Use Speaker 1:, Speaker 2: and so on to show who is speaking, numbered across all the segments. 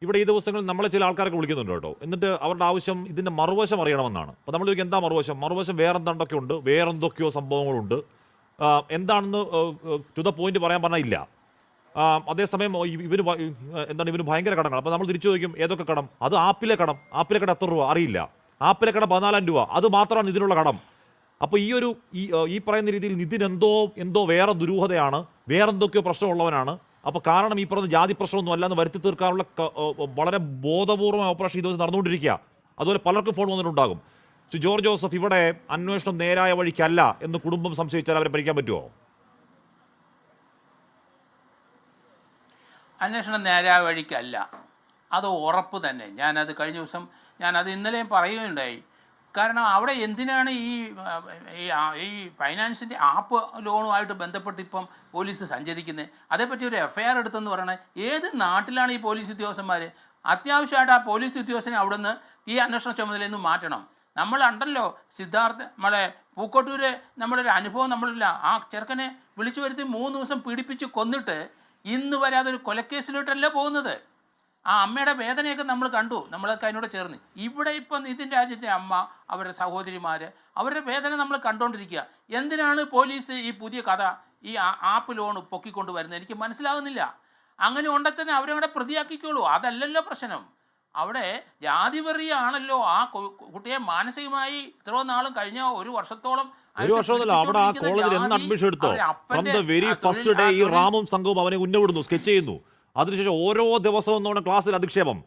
Speaker 1: ഇവിടെ ഈ ദിവസങ്ങളിൽ നമ്മളെ ചില ആൾക്കാരൊക്കെ വിളിക്കുന്നുണ്ട് കേട്ടോ. എന്നിട്ട് അവരുടെ ആവശ്യം ഇതിൻ്റെ മറുവശം അറിയണമെന്നാണ്. അപ്പോൾ നമ്മൾ ചോദിക്കും എന്താ മറുവശം? മറുവശം വേറെന്തൊക്കെ ഉണ്ട്, വേറെന്തൊക്കെയോ സംഭവങ്ങളുണ്ട്. എന്താണെന്ന് ടു ദ പോയിന്റ് പറയാൻ പറഞ്ഞാൽ ഇല്ല. അതേസമയം ഇവന് ഭയങ്കര കടങ്ങൾ. അപ്പോൾ നമ്മൾ തിരിച്ചു ചോദിക്കും ഏതൊക്കെ കടം? അത് ആപ്പിലെ കടം എത്ര രൂപ അറിയില്ല. ആപ്പിലെ കടം 14,000 രൂപ, അത് മാത്രമാണ് ഇതിനുള്ള കടം. അപ്പോൾ ഈ പറയുന്ന രീതിയിൽ നിതിൻ എന്തോ വേറെ ദുരൂഹതയാണ്, വേറെന്തൊക്കെയോ പ്രശ്നമുള്ളവനാണ്. അപ്പോൾ കാരണം ഈ പറഞ്ഞ ജാതി പ്രശ്നമൊന്നും അല്ലെന്ന് വരുത്തി തീർക്കാനുള്ള വളരെ ബോധപൂർവമായ ഓപ്പറേഷൻ ഈ ദിവസം നടന്നുകൊണ്ടിരിക്കുക. അതുപോലെ പലർക്കും ഫോൺ വന്നിട്ടുണ്ടാകും. ജോർജ് ജോസഫ്, ഇവിടെ അന്വേഷണം നേരായ വഴിക്കല്ല എന്ന് കുടുംബം സംശയിച്ചാൽ അവരെ ഭരിക്കാൻ പറ്റുമോ?
Speaker 2: അന്വേഷണം നേരായ വഴിക്കല്ല, അത് ഉറപ്പ് തന്നെ. ഞാനത് കഴിഞ്ഞ ദിവസം ഞാനത് ഇന്നലെയും പറയുകയുണ്ടായി. കാരണം അവിടെ എന്തിനാണ് ഈ ഫൈനാൻസിൻ്റെ ആപ്പ് ലോണുമായിട്ട് ബന്ധപ്പെട്ട് ഇപ്പം പോലീസ് സഞ്ചരിക്കുന്നത്? അതേപ്പറ്റി ഒരു FIR എടുത്തെന്ന് പറയണത് ഏത് നാട്ടിലാണ് ഈ പോലീസ് ഉദ്യോഗസ്ഥന്മാർ? അത്യാവശ്യമായിട്ട് ആ പോലീസ് ഉദ്യോഗസ്ഥനെ അവിടെ നിന്ന് ഈ അന്വേഷണ ചുമതലയിൽ നിന്ന് മാറ്റണം. നമ്മളുണ്ടല്ലോ സിദ്ധാർത്ഥ, നമ്മളെ പൂക്കോട്ടൂര്, നമ്മളൊരു അനുഭവം നമ്മളില്ല. ആ ചെറുക്കനെ വിളിച്ചു വരുത്തി 3 ദിവസം പീഡിപ്പിച്ച് കൊന്നിട്ട് ഇന്ന് വരെ അതൊരു കൊലക്കേസിലോട്ടല്ല പോകുന്നത്. ആ അമ്മയുടെ വേദനയൊക്കെ നമ്മൾ കണ്ടു, നമ്മളൊക്കെ അതിനോട് ചേർന്ന്. ഇവിടെ ഇപ്പം നിതിൻ രാജിൻ്റെ അമ്മ, അവരുടെ സഹോദരിമാർ, അവരുടെ വേദന നമ്മൾ കണ്ടുകൊണ്ടിരിക്കുക. എന്തിനാണ് പോലീസ് ഈ പുതിയ കഥ, ഈ ആപ്പ് ലോൺ പൊക്കിക്കൊണ്ട് വരുന്നത്? എനിക്ക് മനസ്സിലാകുന്നില്ല. അങ്ങനെ ഉണ്ടെങ്കിൽ തന്നെ അവരവിടെ പ്രതിയാക്കിക്കോളൂ, അതല്ലല്ലോ പ്രശ്നം. അവിടെ ജാതിവെറിയാണല്ലോ ആ കുട്ടിയെ മാനസികമായി ഇത്രയോ നാളും കഴിഞ്ഞ ഒരു വർഷത്തോളം
Speaker 1: അവിടെ ആ കോളേജിൽ എന്ന് അഡ്മിഷൻ എടുത്തോ, from the very first day ഈ റാമും സംഘവും അവനെ ഉന്നവിടുന്നു, സ്കെച്ച് ചെയ്യുന്നു. അതിനുശേഷം ഓരോ ദിവസവും എന്ന് പറഞ്ഞ ക്ലാസ്സിൽ അധിക്ഷേപം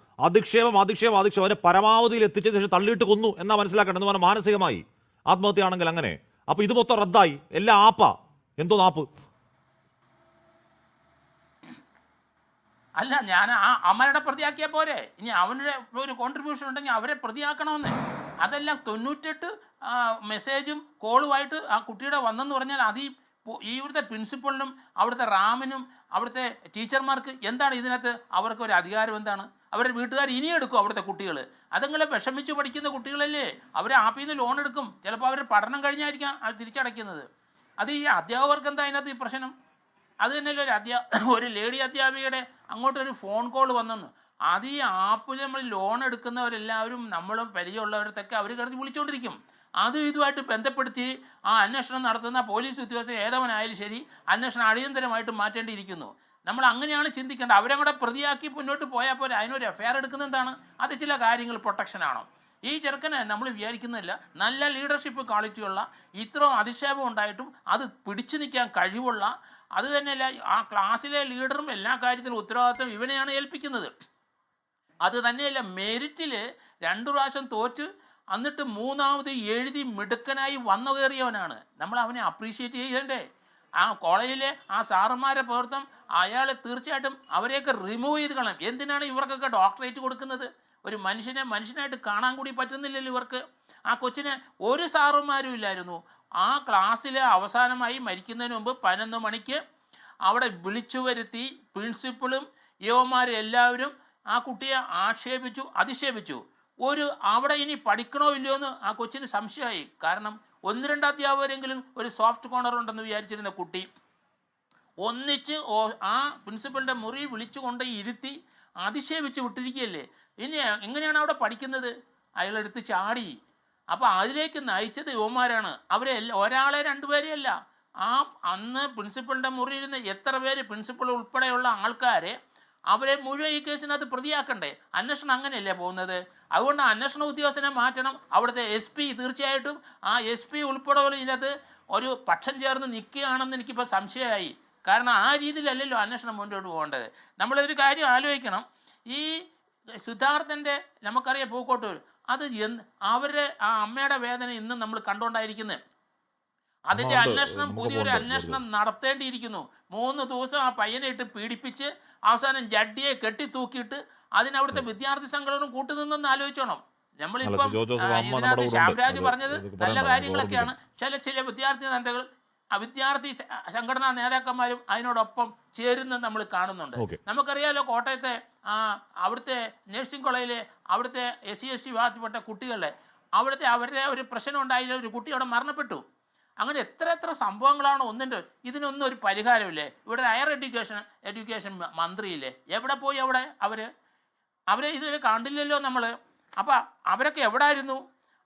Speaker 1: അവരെ പരമാവധിയിൽ എത്തിച്ചതിന് ശേഷം തള്ളിയിട്ട് കൊന്നു എന്നാ മനസ്സിലാക്കേണ്ടത്. എന്ന് പറഞ്ഞാൽ മാനസികമായി ആത്മഹത്യയാണെങ്കിൽ അങ്ങനെ. അപ്പൊ ഇത് മൊത്തം റദ്ദായി, എല്ലാം ആപ്പാ. എന്തോ നാപ്പ്
Speaker 2: അല്ല, ഞാൻ ആ അമ്മയുടെ പ്രതിയാക്കിയാൽ പോരെ? ഇനി അവരുടെ ഒരു കോൺട്രിബ്യൂഷൻ ഉണ്ടെങ്കിൽ അവരെ പ്രതിയാക്കണമെന്ന്. അതെല്ലാം 98 മെസ്സേജും കോളുമായിട്ട് ആ കുട്ടിയുടെ വന്നെന്ന് പറഞ്ഞാൽ അത് ഇവിടുത്തെ പ്രിൻസിപ്പളിനും അവിടുത്തെ റാമിനും അവിടുത്തെ ടീച്ചർമാർക്ക് എന്താണ് ഇതിനകത്ത്? അവർക്ക് ഒരു അധികാരം എന്താണ്? അവരുടെ വീട്ടുകാർ ഇനിയും എടുക്കും അവിടുത്തെ കുട്ടികൾ. അതുങ്ങളെ വിഷമിച്ച് പഠിക്കുന്ന കുട്ടികളല്ലേ, അവരെ ആപ്പിൽ നിന്ന് ലോൺ എടുക്കും. ചിലപ്പോൾ അവരുടെ പഠനം കഴിഞ്ഞായിരിക്കാം അത് തിരിച്ചടയ്ക്കുന്നത്. അത് ഈ അധ്യാപകർക്ക് എന്താ അതിനകത്ത് ഈ പ്രശ്നം? അത് തന്നെയല്ലേ ഒരു ലേഡി അധ്യാപികയുടെ അങ്ങോട്ടൊരു ഫോൺ കോൾ വന്നെന്ന്. അത് ഈ ആപ്പിൽ നമ്മൾ ലോൺ എടുക്കുന്നവരെല്ലാവരും നമ്മളും പരിചയമുള്ളവരത്തൊക്കെ അവർ കരുതി വിളിച്ചുകൊണ്ടിരിക്കും. അതും ഇതുമായിട്ട് ബന്ധപ്പെടുത്തി ആ അന്വേഷണം നടത്തുന്ന പോലീസ് ഉദ്യോഗസ്ഥർ ഏതവനായാലും ശരി, അന്വേഷണം അടിയന്തരമായിട്ട് മാറ്റേണ്ടിയിരിക്കുന്നു. നമ്മൾ അങ്ങനെയാണ് ചിന്തിക്കേണ്ടത്. അവരെ കൂടെ പ്രതിയാക്കി മുന്നോട്ട് പോയാൽ പോലെ അതിനൊരു FIR എടുക്കുന്നത് എന്താണ്? അത് ചില കാര്യങ്ങൾ പ്രൊട്ടക്ഷനാണോ? ഈ ചെറുക്കനെ നമ്മൾ വിചാരിക്കുന്നില്ല, നല്ല ലീഡർഷിപ്പ് ക്വാളിറ്റിയുള്ള, ഇത്രയും അധിക്ഷേപം ഉണ്ടായിട്ടും അത് പിടിച്ചു നിൽക്കാൻ കഴിവുള്ള, അത് തന്നെയല്ല ആ ക്ലാസ്സിലെ ലീഡറും എല്ലാ കാര്യത്തിലും ഉത്തരവാദിത്വം ഇവനെയാണ് ഏൽപ്പിക്കുന്നത്. അത് തന്നെയല്ല മെറിറ്റിൽ 2 പ്രാവശ്യം തോറ്റ് എന്നിട്ട് 3ാമത് എഴുതി മിടുക്കനായി വന്നു കയറിയവനാണ്. നമ്മൾ അവനെ അപ്രീഷിയേറ്റ് ചെയ്യണ്ടേ? ആ കോളേജിലെ ആ സാറന്മാരെ പ്രവർത്തനം അയാളെ തീർച്ചയായിട്ടും അവരെയൊക്കെ റിമൂവ് ചെയ്ത് കളയും. എന്തിനാണ് ഇവർക്കൊക്കെ ഡോക്ടറേറ്റ് കൊടുക്കുന്നത്? ഒരു മനുഷ്യനായിട്ട് കാണാൻ കൂടി പറ്റുന്നില്ലല്ലോ ഇവർക്ക്. ആ കൊച്ചിന് ഒരു സാറന്മാരും ഇല്ലായിരുന്നു. ആ ക്ലാസ്സിൽ അവസാനമായി മരിക്കുന്നതിന് മുമ്പ് 11 മണിക്ക് അവിടെ വിളിച്ചു വരുത്തി പ്രിൻസിപ്പളും യുവമാരും എല്ലാവരും ആ കുട്ടിയെ ആക്ഷേപിച്ചു, അധിക്ഷേപിച്ചു. അവിടെ ഇനി പഠിക്കണോ ഇല്ലയോ എന്ന് ആ കൊച്ചിന് സംശയമായി. കാരണം 1-2 അധ്യാപകരെങ്കിലും ഒരു സോഫ്റ്റ് കോർണർ ഉണ്ടെന്ന് വിചാരിച്ചിരുന്ന കുട്ടി ഒന്നിച്ച് ആ പ്രിൻസിപ്പളിൻ്റെ മുറി വിളിച്ചുകൊണ്ട് ഇരുത്തി അധിക്ഷേപിച്ച് വിട്ടിരിക്കുകയല്ലേ. ഇനി എങ്ങനെയാണ് അവിടെ പഠിക്കുന്നത്? അയാളെടുത്ത് ചാടി. അപ്പോൾ അതിലേക്ക് നയിച്ചത് യുവമാരാണ്. അവരെ ഒരാളെ 2 പേരെയല്ല, ആ അന്ന് പ്രിൻസിപ്പളിൻ്റെ മുറിയിരുന്ന എത്ര പേര്, പ്രിൻസിപ്പൾ ഉൾപ്പെടെയുള്ള ആൾക്കാരെ അവരെ മുഴുവൻ ഈ കേസിനകത്ത് പ്രതിയാക്കണ്ടേ? അന്വേഷണം അങ്ങനെയല്ലേ പോകുന്നത്? അതുകൊണ്ട് അന്വേഷണ ഉദ്യോഗസ്ഥനെ മാറ്റണം. അവിടുത്തെ SP തീർച്ചയായിട്ടും ആ SP ഉൾപ്പെടെ ഇതിനകത്ത് ഒരു പക്ഷം ചേർന്ന് നിൽക്കുകയാണെന്ന് എനിക്കിപ്പോൾ സംശയമായി. കാരണം ആ രീതിയിലല്ലല്ലോ അന്വേഷണം മുന്നോട്ട് പോകേണ്ടത്. നമ്മളൊരു കാര്യം ആലോചിക്കണം. ഈ സിദ്ധാർത്ഥൻ്റെ നമുക്കറിയാം പൂക്കോട്ടൂർ, അത് അവരുടെ ആ അമ്മയുടെ വേദന ഇന്നും നമ്മൾ കണ്ടുകൊണ്ടായിരിക്കുന്നത്. അതിൻ്റെ അന്വേഷണം, പുതിയൊരു അന്വേഷണം നടത്തേണ്ടിയിരിക്കുന്നു. 3 ദിവസം ആ പയ്യനെ ഇട്ട് പീഡിപ്പിച്ച് അവസാനം ജഡ്ഡിയെ കെട്ടിത്തൂക്കിയിട്ട് അതിനവിടുത്തെ വിദ്യാർത്ഥി സംഘടനയും കൂട്ടുനിന്നെന്ന് ആലോചിച്ചോണം. നമ്മളിപ്പം ഇതിനകത്ത് ശ്യാംരാജ് പറഞ്ഞത് നല്ല കാര്യങ്ങളൊക്കെയാണ്. ചില വിദ്യാർത്ഥി നേതാക്കൾ, വിദ്യാർത്ഥി സംഘടനാ നേതാക്കന്മാരും അതിനോടൊപ്പം ചേരുന്നത് നമ്മൾ കാണുന്നുണ്ട്. നമുക്കറിയാലോ കോട്ടയത്തെ അവിടുത്തെ നഴ്സിംഗ് കോളേജിലെ അവിടുത്തെ SC/ST വിഭാഗത്തിൽപ്പെട്ട കുട്ടികളെ അവരുടെ ഒരു പ്രശ്നം ഉണ്ടായില്ല, ഒരു കുട്ടി അവിടെ മരണപ്പെട്ടു. അങ്ങനെ എത്ര സംഭവങ്ങളാണ് ഒന്നിൻ്റെ. ഇതിനൊന്നും ഒരു പരിഹാരമില്ലേ? ഇവിടെ ഹയർ എഡ്യൂക്കേഷൻ മന്ത്രിയില്ലേ, എവിടെ പോയി അവിടെ അവർ? അവരെ ഇതുവരെ കണ്ടില്ലല്ലോ നമ്മൾ. അപ്പം അവരൊക്കെ എവിടെ ആയിരുന്നു?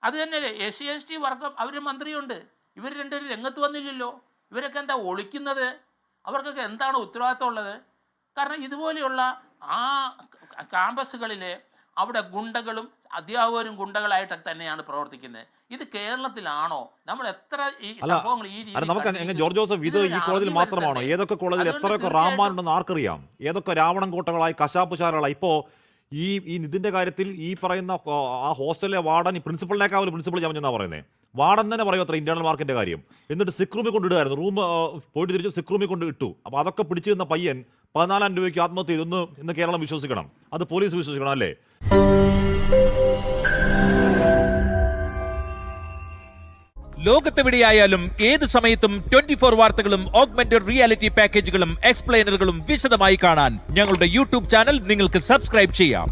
Speaker 2: അത് തന്നെയല്ലേ SC/ST വർഗം, അവർ മന്ത്രിയുണ്ട്, ഇവർ രണ്ടുപേരും രംഗത്ത് വന്നില്ലല്ലോ. ഇവരൊക്കെ എന്താ ഒളിക്കുന്നത്? അവർക്കൊക്കെ എന്താണ് ഉത്തരവാദിത്വം ഉള്ളത്? കാരണം ഇതുപോലെയുള്ള ആ ക്യാമ്പസുകളിൽ അവിടെ ഗുണ്ടകളും അധ്യാപകരും ഗുണ്ടകളായിട്ടൊക്കെ തന്നെയാണ് പ്രവർത്തിക്കുന്നത്. ഇത് കേരളത്തിലാണോ? നമ്മൾ എത്ര ഈ സംഭവങ്ങൾ ഈ
Speaker 1: അല്ല, നമുക്ക് ജോർജ് ജോസഫ് ഇത് ഈ കോളേജിൽ മാത്രമാണോ? ഏതൊക്കെ കോളേജിൽ എത്രയൊക്കെ റാമാൻ ഉണ്ടെന്ന് ആർക്കറിയാം? ഏതൊക്കെ രാവണൻ കോട്ടകളായി, കശാപ്പുശാലകളായി. ഇപ്പോൾ ഈ നിതിൻ്റെ കാര്യത്തിൽ ഈ പറയുന്ന ആ ഹോസ്റ്റലിലെ വാർഡൻ പ്രിൻസിപ്പളിനേക്കാൾ പ്രിൻസിപ്പൾ ചമഞ്ഞെന്നാ പറയുന്നത്. വാർഡൻ തന്നെ പറയും അത്ര ഇന്റേണൽ മാർക്കിന്റെ കാര്യം. എന്നിട്ട് സിക്ക് റൂമിൽ കൊണ്ടിടുമായിരുന്നു. റൂം പോയിട്ട് തിരിച്ച് സിക്ക് റൂമിൽ കൊണ്ട് ഇട്ടു. അപ്പോൾ അതൊക്കെ പിടിച്ചു നിന്ന പയ്യൻ 14,000 രൂപയ്ക്ക് ആത്മഹത്യ ചെയ്തു. ഇന്ന് കേരളം വിശ്വസിക്കണം, അത് പോലീസ് വിശ്വസിക്കണം അല്ലേ?
Speaker 3: ലോകത്തെവിടെയായാലും ഏത് സമയത്തും 24 വാർത്തകളും ഓഗ്മെന്റഡ് റിയാലിറ്റി പാക്കേജുകളും എക്സ്പ്ലെയിനറുകളും വിശദമായി കാണാൻ ഞങ്ങളുടെ യൂട്യൂബ് ചാനൽ നിങ്ങൾക്ക് സബ്സ്ക്രൈബ് ചെയ്യാം.